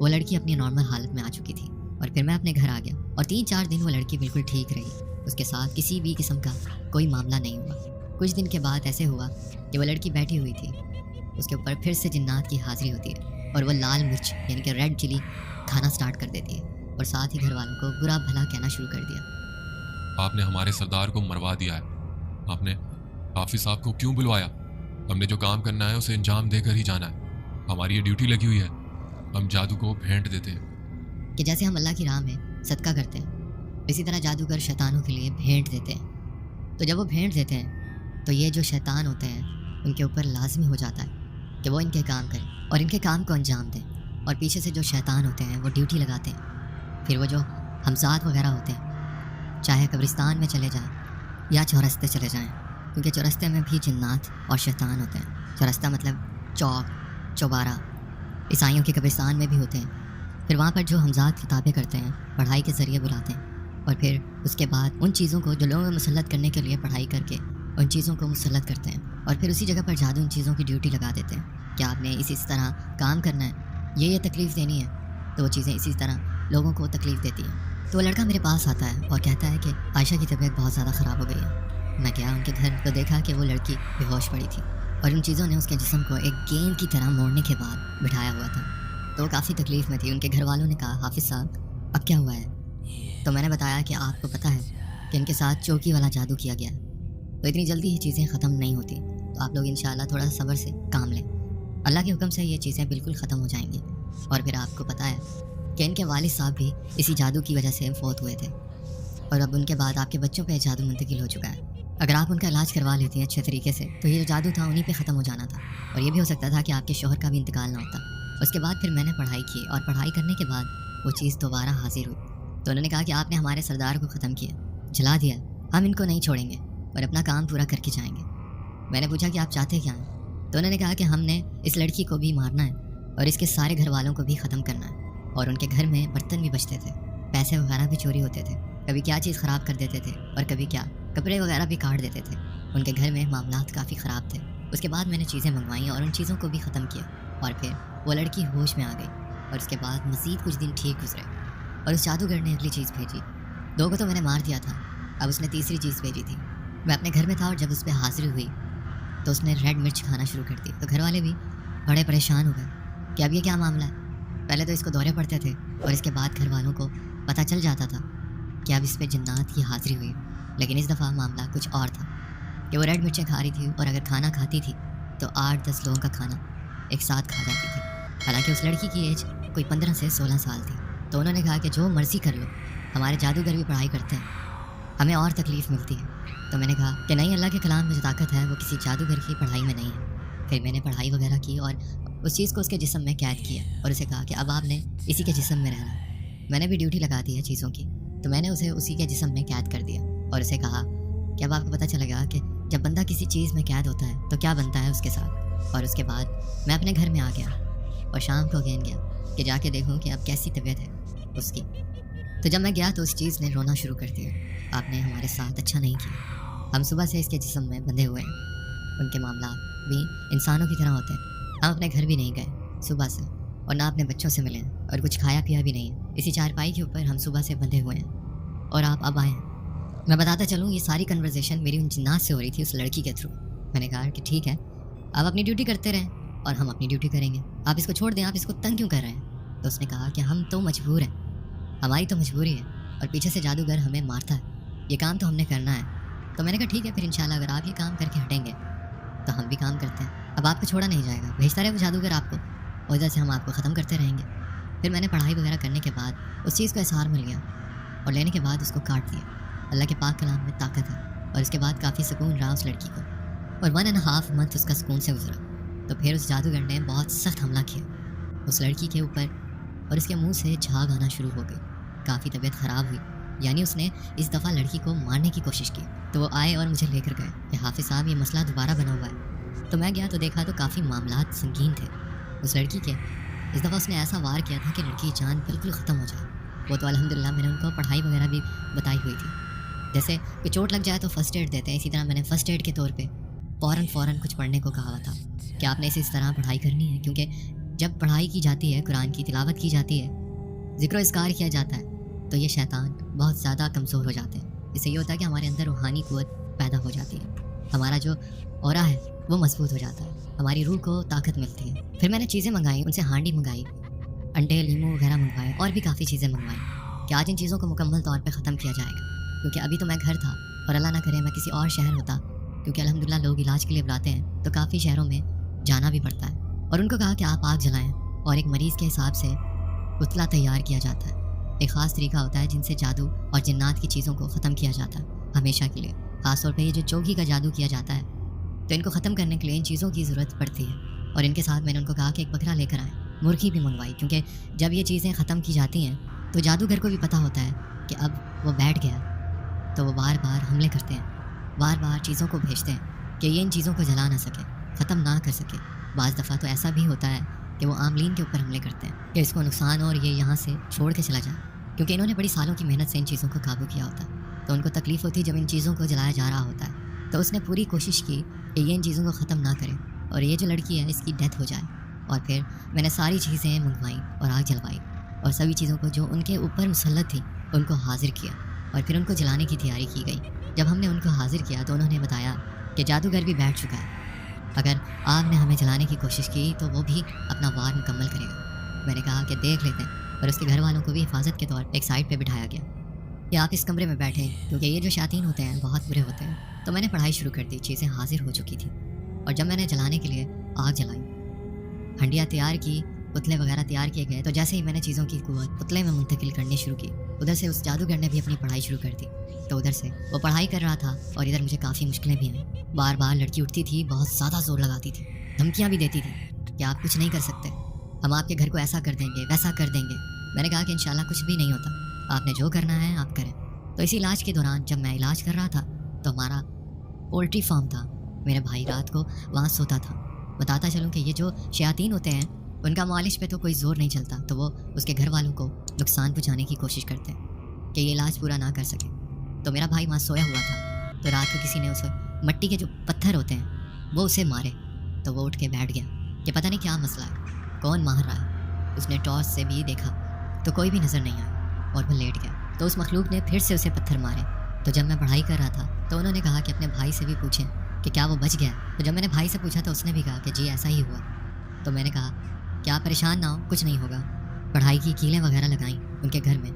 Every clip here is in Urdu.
وہ لڑکی اپنی نارمل حالت میں آ چکی تھی اور پھر میں اپنے گھر آ گیا اور 3-4 دن وہ لڑکی بالکل ٹھیک رہی. اس کے ساتھ کسی بھی قسم کا کوئی معاملہ نہیں ہوا. کچھ دن کے بعد ایسے ہوا کہ وہ لڑکی بیٹھی ہوئی تھی, اس کے اوپر پھر سے جنات کی حاضری ہوتی ہے اور وہ لال مرچ یعنی کہ ریڈ چلی کھانا سٹارٹ کر دیتی ہے اور ساتھ ہی گھر والوں کو برا بھلا کہنا شروع کر دیا. آپ نے ہمارے سردار کو مروا دیا ہے. آپ نے حافظ صاحب کو کیوں بلوایا؟ ہم نے جو کام کرنا ہے اسے انجام دے کر ہی جانا ہے. ہماری یہ ڈیوٹی لگی ہوئی ہے. ہم جادو کو بھینٹ دیتے ہیں کہ جیسے ہم اللہ کی راہ میں صدقہ کرتے ہیں اسی طرح جادوگر شیطانوں کے لیے بھینٹ دیتے ہیں. تو جب وہ بھینٹ دیتے ہیں تو یہ جو شیطان ہوتے ہیں ان کے اوپر لازمی ہو جاتا ہے کہ وہ ان کے کام کریں اور ان کے کام کو انجام دیں. اور پیچھے سے جو شیطان ہوتے ہیں وہ ڈیوٹی لگاتے ہیں. پھر وہ جو ہمزاد وغیرہ ہوتے ہیں چاہے قبرستان میں چلے جائیں یا چورستے چلے جائیں, کیونکہ چورستے میں بھی جنات اور شیطان ہوتے ہیں. چورستہ مطلب چوک چوبارہ, عیسائیوں کے قبرستان میں بھی ہوتے ہیں. پھر وہاں پر جو ہمزاد کتابیں کرتے ہیں پڑھائی کے ذریعے بلاتے ہیں اور پھر اس کے بعد ان چیزوں کو جو لوگوں کو مسلط کرنے کے لیے پڑھائی کر کے ان چیزوں کو مسلط کرتے ہیں اور پھر اسی جگہ پر جادو ان چیزوں کی ڈیوٹی لگا دیتے ہیں کہ آپ نے اسی طرح کام کرنا ہے, یہ تکلیف دینی ہے. تو وہ چیزیں اسی طرح لوگوں کو تکلیف دیتی ہیں. تو وہ لڑکا میرے پاس آتا ہے اور کہتا ہے کہ عائشہ کی طبیعت بہت زیادہ خراب ہو گئی ہے. میں گیا ان کے گھر تو دیکھا کہ وہ لڑکی بے ہوش پڑی تھی اور ان چیزوں نے اس کے جسم کو ایک گیند کی طرح موڑنے کے بعد بٹھایا ہوا تھا. تو وہ کافی تکلیف میں تھی. ان کے گھر والوں نے کہا حافظ صاحب اب کیا ہوا ہے؟ تو میں نے بتایا کہ آپ کو پتہ ہے کہ ان کے ساتھ چوکی والا جادو کیا گیا ہے, تو اتنی جلدی یہ چیزیں ختم نہیں ہوتی, تو آپ لوگ انشاءاللہ تھوڑا سا صبر سے کام لیں. اللہ کے حکم سے یہ چیزیں بالکل ختم ہو جائیں گی. اور پھر آپ کو پتہ ہے کہ ان کے والد صاحب بھی اسی جادو کی وجہ سے فوت ہوئے تھے اور اب ان کے بعد آپ کے بچوں پہ جادو منتقل ہو چکا ہے. اگر آپ ان کا علاج کروا لیتی ہیں اچھے طریقے سے تو یہ جو جادو تھا انہیں پہ ختم ہو جانا تھا اور یہ بھی ہو سکتا تھا کہ آپ کے شوہر کا بھی انتقال نہ ہوتا. اس کے بعد پھر میں نے پڑھائی کی اور پڑھائی کرنے کے بعد وہ چیز دوبارہ حاضر ہوئی. تو انہوں نے کہا کہ آپ نے ہمارے سردار کو ختم کیا, جلا دیا, ہم ان کو نہیں چھوڑیں گے اور اپنا کام پورا کر کے جائیں گے. میں نے پوچھا کہ آپ چاہتے کیا ہیں؟ تو انہوں نے کہا کہ ہم نے اس لڑکی کو بھی مارنا ہے اور اس کے سارے گھر والوں کو بھی ختم کرنا ہے. اور ان کے گھر میں برتن بھی بچتے تھے, پیسے وغیرہ بھی چوری ہوتے تھے, کبھی کیا چیز خراب کر دیتے تھے اور کبھی کیا کپڑے وغیرہ بھی کاٹ دیتے تھے. ان کے گھر میں معاملات کافی خراب تھے. اس کے بعد میں نے چیزیں منگوائیں اور ان چیزوں کو بھی ختم کیا اور پھر وہ لڑکی ہوش میں آ گئی اور اس کے بعد مزید کچھ دن ٹھیک گزرے اور اس جادوگر نے اگلی چیز بھیجی. 2 کو تو میں نے مار دیا تھا, اب اس نے تیسری چیز بھیجی تھی. میں اپنے گھر میں تھا اور جب اس پہ حاضری ہوئی تو اس نے ریڈ مرچ کھانا شروع کر دی. تو گھر والے بھی بڑے پریشان ہو گئے کہ اب یہ کیا معاملہ ہے. پہلے تو اس کو دورے پڑتے تھے اور اس کے بعد گھر والوں کو پتہ چل جاتا تھا کہ اب اس پہ جنات کی حاضری ہوئی, لیکن اس دفعہ معاملہ کچھ اور تھا کہ وہ ریڈ مرچیں کھا رہی تھی اور اگر کھانا کھاتی تھی تو 8-10 لوگوں کا کھانا ایک ساتھ کھا جاتی تھی. حالانکہ اس لڑکی کی ایج کوئی 15 سے 16 سال تھی. تو انہوں نے کہا کہ جو مرضی کر لو, ہمارے جادوگر بھی پڑھائی کرتے ہیں, ہمیں اور تکلیف ملتی ہے. تو میں نے کہا کہ نہیں, اللہ کے کلام میں جو طاقت ہے وہ کسی جادوگر کی پڑھائی میں نہیں ہے. پھر میں نے پڑھائی وغیرہ کی اور اس چیز کو اس کے جسم میں قید کیا اور اسے کہا کہ اب آپ نے اسی کے جسم میں رہنا ہے. میں نے بھی ڈیوٹی لگا دی ہے چیزوں کی, تو میں نے اسے اسی کے جسم میں قید کر دیا اور اسے کہا کہ اب آپ کو پتہ چلے گا کہ جب بندہ کسی چیز میں قید ہوتا ہے تو کیا بنتا ہے اس کے ساتھ. اور اس کے بعد میں اپنے گھر میں آ گیا اور شام کو اگین گیا کہ جا کے دیکھوں کہ اب کیسی طبیعت ہے اس کی. تو جب میں گیا تو اس چیز نے رونا شروع کر دیا. آپ نے ہمارے ساتھ اچھا نہیں کیا, ہم صبح سے اس کے جسم میں بندھے ہوئے ہیں. ان کے معاملات بھی انسانوں کی طرح ہوتے ہیں. ہم اپنے گھر بھی نہیں گئے صبح سے اور نہ اپنے بچوں سے ملے اور کچھ کھایا پیا بھی نہیں. اسی چارپائی کے اوپر ہم صبح سے بندھے ہوئے ہیں اور آپ اب آئے ہیں. میں بتاتا چلوں, یہ ساری کنورزیشن میری ان جنات سے ہو رہی تھی اس لڑکی کے تھرو. میں نے کہا کہ ٹھیک ہے, آپ اپنی ڈیوٹی کرتے رہیں اور ہم اپنی ڈیوٹی کریں گے, آپ اس کو چھوڑ دیں, آپ اس کو تنگ کیوں کر رہے ہیں. تو اس نے کہا کہ ہم تو مجبور ہیں, ہماری تو مجبوری ہے اور پیچھے سے جادوگر ہمیں مارتا ہے, یہ کام تو ہم نے کرنا ہے. تو میں نے کہا ٹھیک ہے, پھر انشاءاللہ اگر آپ یہ کام کر کے ہٹیں گے تو ہم بھی کام کرتے ہیں. اب آپ کو چھوڑا نہیں جائے گا, بھیجتا رہے وہ جادوگر آپ کو اور ادھر سے ہم آپ کو ختم کرتے رہیں گے. پھر میں نے پڑھائی وغیرہ کرنے کے بعد اس چیز کو اظہار مل گیا اور لینے کے بعد اس کو کاٹ دیا. اللہ کے پاک کلام میں طاقت ہے. اور اس کے بعد کافی سکون رہا اس لڑکی کو اور 1.5 منتھ اس کا سکون سے گزرا. تو پھر اس جادوگر نے بہت سخت حملہ کیا اس لڑکی کے اوپر اور اس کے منہ سے جھاگ آنا شروع ہو گئی. کافی طبیعت خراب ہوئی, یعنی اس نے اس دفعہ لڑکی کو مارنے کی کوشش کی. تو وہ آئے اور مجھے لے کر گئے کہ حافظ صاحب یہ مسئلہ دوبارہ بنا ہوا ہے. تو میں گیا تو دیکھا تو کافی معاملات سنگین تھے اس لڑکی کے. اس دفعہ اس نے ایسا وار کیا تھا کہ لڑکی کی جان بالکل ختم ہو جائے. وہ تو الحمدللہ میں نے ان کو پڑھائی وغیرہ بھی بتائی ہوئی تھی. جیسے کہ چوٹ لگ جائے تو فرسٹ ایڈ دیتے ہیں, اسی طرح میں نے فرسٹ ایڈ کے طور پہ فوراً کچھ پڑھنے کو کہا ہوا تھا کہ آپ نے اس طرح پڑھائی کرنی ہے, کیونکہ جب پڑھائی کی جاتی ہے، قرآن کی تلاوت کی جاتی ہے، ذکر و اذکار کیا جاتا ہے، تو یہ شیطان بہت زیادہ کمزور ہو جاتے ہیں۔ اس سے یہ ہوتا ہے کہ ہمارے اندر روحانی قوت پیدا ہو جاتی ہے، ہمارا جو اورا ہے وہ مضبوط ہو جاتا ہے، ہماری روح کو طاقت ملتی ہے۔ پھر میں نے چیزیں منگائی، ان سے ہانڈی منگائی، انڈے لیمو وغیرہ منگوائے، اور بھی کافی چیزیں منگوائیں کہ آج ان چیزوں کو مکمل طور پہ ختم کیا جائے گا، کیونکہ ابھی تو میں گھر تھا، اور اللہ نہ کرے میں کسی اور شہر ہوتا، کیونکہ الحمدللہ لوگ علاج کے لیے بلاتے ہیں تو کافی شہروں میں جانا بھی پڑتا ہے۔ اور ان کو کہا کہ آپ آگ جلائیں، اور ایک مریض کے حساب سے پتلا تیار کیا جاتا ہے۔ ایک خاص طریقہ ہوتا ہے جن سے جادو اور جنات کی چیزوں کو ختم کیا جاتا ہے ہمیشہ کے لیے۔ خاص طور پہ یہ جو چوگی کا جادو کیا جاتا ہے، تو ان کو ختم کرنے کے لیے ان چیزوں کی ضرورت پڑتی ہے۔ اور ان کے ساتھ میں نے ان کو کہا کہ ایک بکرا لے کر آئیں، مرغی بھی منگوائی، کیونکہ جب یہ چیزیں ختم کی جاتی ہیں تو جادوگر کو بھی پتہ ہوتا ہے کہ اب وہ بیٹھ گیا، تو وہ بار بار حملے کرتے ہیں، بار بار چیزوں کو بھیجتے ہیں کہ یہ ان چیزوں کو جلا نہ سکے، ختم نہ کر سکے۔ بعض دفعہ تو ایسا بھی ہوتا ہے کہ وہ عاملین کے اوپر حملے کرتے ہیں کہ اس کو نقصان اور یہ یہاں سے چھوڑ کے چلا جائے، کیونکہ انہوں نے بڑی سالوں کی محنت سے ان چیزوں کو قابو کیا ہوتا ہے، تو ان کو تکلیف ہوتی ہے جب ان چیزوں کو جلایا جا رہا ہوتا ہے۔ تو اس نے پوری کوشش کی کہ یہ ان چیزوں کو ختم نہ کرے، اور یہ جو لڑکی ہے اس کی ڈیتھ ہو جائے۔ اور پھر میں نے ساری چیزیں منگوائیں اور آگ جلوائی، اور سبھی چیزوں کو جو ان کے اوپر مسلط تھی ان کو حاضر کیا، اور پھر ان کو جلانے کی تیاری کی گئی۔ جب ہم نے ان کو حاضر کیا تو انہوں نے بتایا کہ جادوگر بھی بیٹھ چکا ہے، اگر آپ نے ہمیں جلانے کی کوشش کی تو وہ بھی اپنا وار مکمل کرے گا۔ میں نے کہا کہ دیکھ لیتے ہیں، اور اس کے گھر والوں کو بھی حفاظت کے طور ایک سائڈ پہ بٹھایا گیا کہ آپ اس کمرے میں بیٹھیں، کیونکہ یہ جو شیاطین ہوتے ہیں بہت برے ہوتے ہیں۔ تو میں نے پڑھائی شروع کر دی، چیزیں حاضر ہو چکی تھیں، اور جب میں نے جلانے کے لیے آگ جلائی، ہنڈیاں تیار کی، پتلے وغیرہ تیار کیے گئے، تو جیسے ہی میں نے چیزوں کی قوت پتلے میں منتقل کرنی شروع کی، ادھر سے اس جادوگر نے بھی اپنی پڑھائی شروع کر دی۔ تو ادھر سے وہ پڑھائی کر رہا تھا، اور ادھر مجھے کافی مشکلیں بھی آئیں۔ بار بار لڑکی اٹھتی تھی، بہت زیادہ زور لگاتی تھی، دھمکیاں بھی دیتی تھی کہ آپ کچھ نہیں کر سکتے، ہم آپ کے گھر کو ایسا کر دیں گے، ویسا کر دیں گے۔ میں نے کہا کہ انشاءاللہ کچھ بھی نہیں ہوتا، آپ نے جو کرنا ہے آپ کریں۔ تو اسی علاج کے دوران جب میں علاج کر رہا تھا تو ہمارا پولٹری فارم تھا، میرا بھائی رات کو وہاں سوتا تھا۔ بتاتا چلوں کہ یہ جو شیاطین ہوتے ہیں ان کا معالج پہ تو کوئی زور نہیں چلتا، تو وہ اس کے گھر والوں کو نقصان پہنچانے کی کوشش کرتے ہیں کہ یہ علاج پورا نہ کر سکے۔ تو میرا بھائی وہاں سویا ہوا تھا، تو رات کو کسی نے اسے مٹی کے جو پتھر ہوتے ہیں وہ اسے مارے، تو وہ اٹھ کے بیٹھ گیا کہ پتہ نہیں کیا مسئلہ ہے، کون مار رہا ہے۔ اس نے ٹارچ سے بھی دیکھا تو کوئی بھی نظر نہیں آیا، اور وہ لیٹ گیا۔ تو اس مخلوق نے پھر سے اسے پتھر مارے۔ تو جب میں پڑھائی کر رہا تھا تو انہوں نے کہا کہ اپنے بھائی سے بھی پوچھیں کہ کیا وہ بچ گیا ہے۔ تو جب میں نے بھائی سے پوچھا تو اس نے بھی کہا کہ جی ایسا ہی ہوا۔ تو میں نے کہا کہ آپ پریشان نہ ہو، کچھ نہیں ہوگا۔ پڑھائی کی کیلیں وغیرہ لگائیں ان کے گھر میں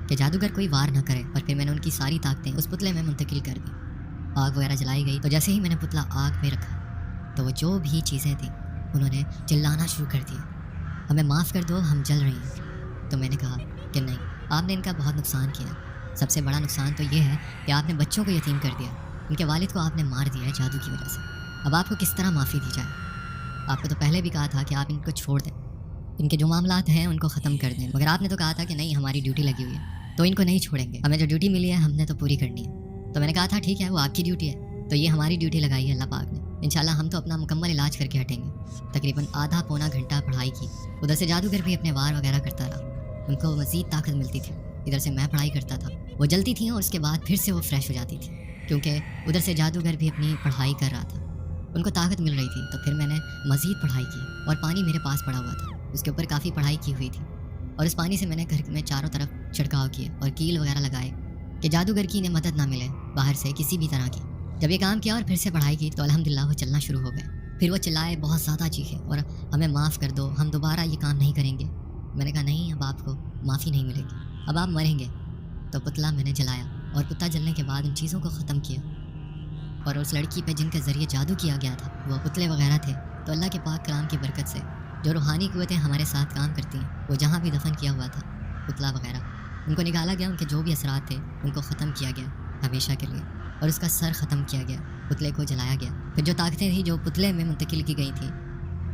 کہ جادوگر کوئی وار نہ کرے، اور پھر میں نے ان کی ساری طاقتیں اس پتلے میں منتقل کر دیں۔ آگ وغیرہ جلائی گئی، تو جیسے ہی میں نے پتلا آگ پہ رکھا تو وہ جو بھی چیزیں تھیں انہوں نے چلانا شروع کر دیا، ہمیں معاف کر دو، ہم جل رہے ہیں۔ تو میں نے کہا کہ نہیں، آپ نے ان کا بہت نقصان کیا، سب سے بڑا نقصان تو یہ ہے کہ آپ نے بچوں کو یتیم کر دیا، ان کے والد کو آپ نے مار دیا ہے جادو کی وجہ سے۔ اب آپ کو کس طرح معافی دی جائے؟ آپ کو تو پہلے بھی کہا تھا کہ آپ ان کو چھوڑ دیں، ان کے جو معاملات ہیں ان کو ختم کر دیں، مگر آپ نے تو کہا تھا کہ نہیں ہماری ڈیوٹی لگی ہوئی ہے تو ان کو نہیں چھوڑیں گے، ہمیں جو ڈیوٹی ملی ہے ہم نے تو پوری کرنی ہے۔ تو میں نے کہا تھا ٹھیک ہے، وہ آپ کی ڈیوٹی ہے، تو یہ ہماری ڈیوٹی لگائی ہے اللہ پاک نے، انشاءاللہ ہم تو اپنا مکمل علاج کر کے ہٹیں گے۔ تقریباً آدھا پونا گھنٹہ پڑھائی کی، ادھر سے جادوگر بھی اپنے وار وغیرہ کرتا رہا، ان کو مزید طاقت ملتی تھی، ادھر سے میں پڑھائی کرتا تھا، وہ جلتی تھیں اور اس کے بعد پھر سے وہ فریش ہو جاتی تھی، کیونکہ ادھر سے جادوگر بھی اپنی پڑھائی کر رہا تھا، ان کو طاقت مل رہی تھی۔ تو پھر میں نے مزید پڑھائی کی، اور پانی میرے پاس پڑا ہوا تھا، اس کے اوپر کافی پڑھائی کی ہوئی تھی، اور اس پانی سے میں نے گھر میں چاروں طرف چھڑکاؤ کیا اور کیل وغیرہ لگائے کہ جادوگر کی انہیں مدد نہ ملے باہر سے کسی بھی طرح کی۔ جب یہ کام کیا اور پھر سے پڑھائی کی تو الحمدللہ وہ چلنا شروع ہو گئے۔ پھر وہ چلائے، بہت زیادہ چیخے اور ہمیں معاف کر دو، ہم دوبارہ یہ کام نہیں کریں گے۔ میں نے کہا نہیں، اب آپ کو معافی نہیں ملے گی، اب آپ مریں گے۔ تو پتلا میں نے جلایا، اور پتلا جلنے کے بعد ان چیزوں کو ختم کیا، اور اس لڑکی پہ جن کے ذریعے جادو کیا گیا تھا وہ پتلے وغیرہ تھے، تو اللہ کے پاک کلام کی برکت سے جو روحانی قوتیں ہمارے ساتھ کام کرتی ہیں، وہ جہاں بھی دفن کیا ہوا تھا پتلا وغیرہ، ان کو نکالا گیا، ان کے جو بھی اثرات تھے ان کو ختم کیا گیا ہمیشہ کے لیے، اور اس کا سر ختم کیا گیا، پتلے کو جلایا گیا۔ پھر جو طاقتیں تھیں جو پتلے میں منتقل کی گئی تھیں،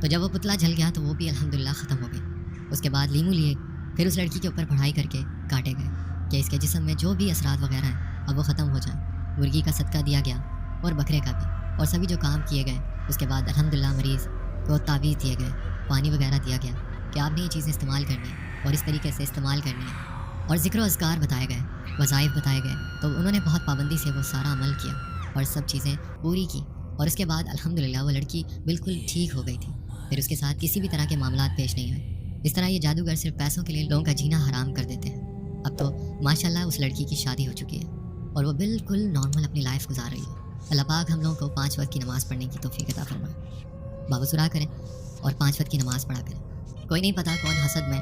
تو جب وہ پتلا جل گیا تو وہ بھی الحمدللہ ختم ہو گئی۔ اس کے بعد لیمو لیے، پھر اس لڑکی کے اوپر پڑھائی کر کے کاٹے گئے کہ اس کے جسم میں جو بھی اثرات وغیرہ ہیں اب وہ ختم ہو جائیں۔ مرغی کا صدقہ دیا گیا اور بکرے کا بھی، اور سبھی جو کام کیے گئے۔ اس کے بعد الحمدللہ مریض کو تعویذ دیے گئے، پانی وغیرہ دیا گیا کہ آپ نے یہ چیزیں استعمال کرنی ہے اور اس طریقے سے استعمال کرنی ہے، اور ذکر و اذکار بتائے گئے، وظائف بتائے گئے، تو انہوں نے بہت پابندی سے وہ سارا عمل کیا اور سب چیزیں پوری کی، اور اس کے بعد الحمدللہ وہ لڑکی بالکل ٹھیک ہو گئی تھی۔ پھر اس کے ساتھ کسی بھی طرح کے معاملات پیش نہیں آئے۔ اس طرح یہ جادوگر صرف پیسوں کے لیے لوگوں کا جینا حرام کر دیتے ہیں۔ اب تو ماشاءاللہ اس لڑکی کی شادی ہو چکی ہے اور وہ بالکل نارمل اپنی لائف گزار رہی ہے۔ اللہ پاک ہم لوگوں کو 5 وقت کی نماز پڑھنے کی توفیق عطا فرمائے۔ باوضو رہا کریں اور 5 وقت کی نماز پڑھا کریں۔ کوئی نہیں پتا کون حسد میں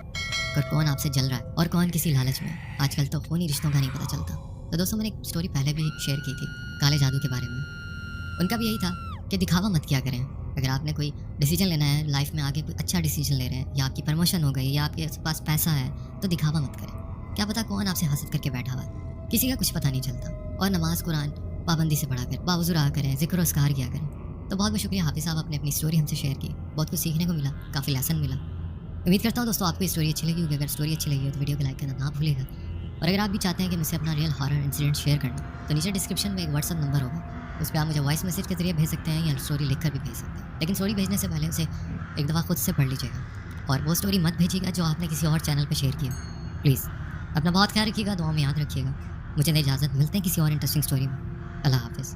اور کون آپ سے جل رہا ہے اور کون کسی لالچ میں۔ آج کل تو خونی رشتوں کا نہیں پتہ چلتا۔ تو دوستوں میں نے ایک سٹوری پہلے بھی شیئر کی تھی کالے جادو کے بارے میں۔ ان کا بھی یہی تھا کہ دکھاوا مت کیا کریں۔ اگر آپ نے کوئی ڈیسیجن لینا ہے لائف میں، آگے کوئی اچھا ڈیسیجن لے رہے ہیں یا آپ کی پروموشن ہو گئی یا آپ کے پاس پیسہ ہے، تو دکھاوا مت کریں۔ کیا پتا کون آپ سے حسد کر کے بیٹھا ہوا ہے، کسی کا کچھ پتہ نہیں چلتا۔ اور نماز قرآن پابندی سے پڑھا کریں، باوضو رہا کریں، ذکر و اذکار کیا کریں۔ تو بہت بہت شکریہ حافظ صاحب، آپ نے اپنی اسٹوری ہم سے شیئر کی، بہت کچھ سیکھنے کو ملا، کافی لیسن ملا۔ امید کرتا ہوں دوستوں آپ کو اسٹوری اچھی لگی ہوگی۔ اگر اسٹوری اچھی لگی ہو تو ویڈیو کو لائک کرنا نہ بھولے گا، اور اگر آپ بھی چاہتے ہیں کہ مجھ سے اپنا ریئل ہارر انسیڈنٹ شیئر کرنا تو نیچے ڈسکرپشن میں ایک واٹس ایپ نمبر ہوگا، اس پہ آپ مجھے وائس میسیج کے ذریعے بھیج سکتے ہیں یا اسٹوری لکھ کر بھی بھیج سکتے ہیں۔ لیکن اسٹوری بھیجنے سے پہلے اسے ایک دفعہ خود سے پڑھ لیجیے گا، اور وہ اسٹوری مت بھیجیے گا جو آپ نے کسی اور چینل پہ شیئر کی ہو۔ پلیز اپنا بہت خیال رکھیے گا، دعاؤں میں یاد رکھیے گا۔ مجھے اجازت، ملتے ہیں کسی اور انٹرسٹنگ اسٹوری میں۔ اللہ حافظ۔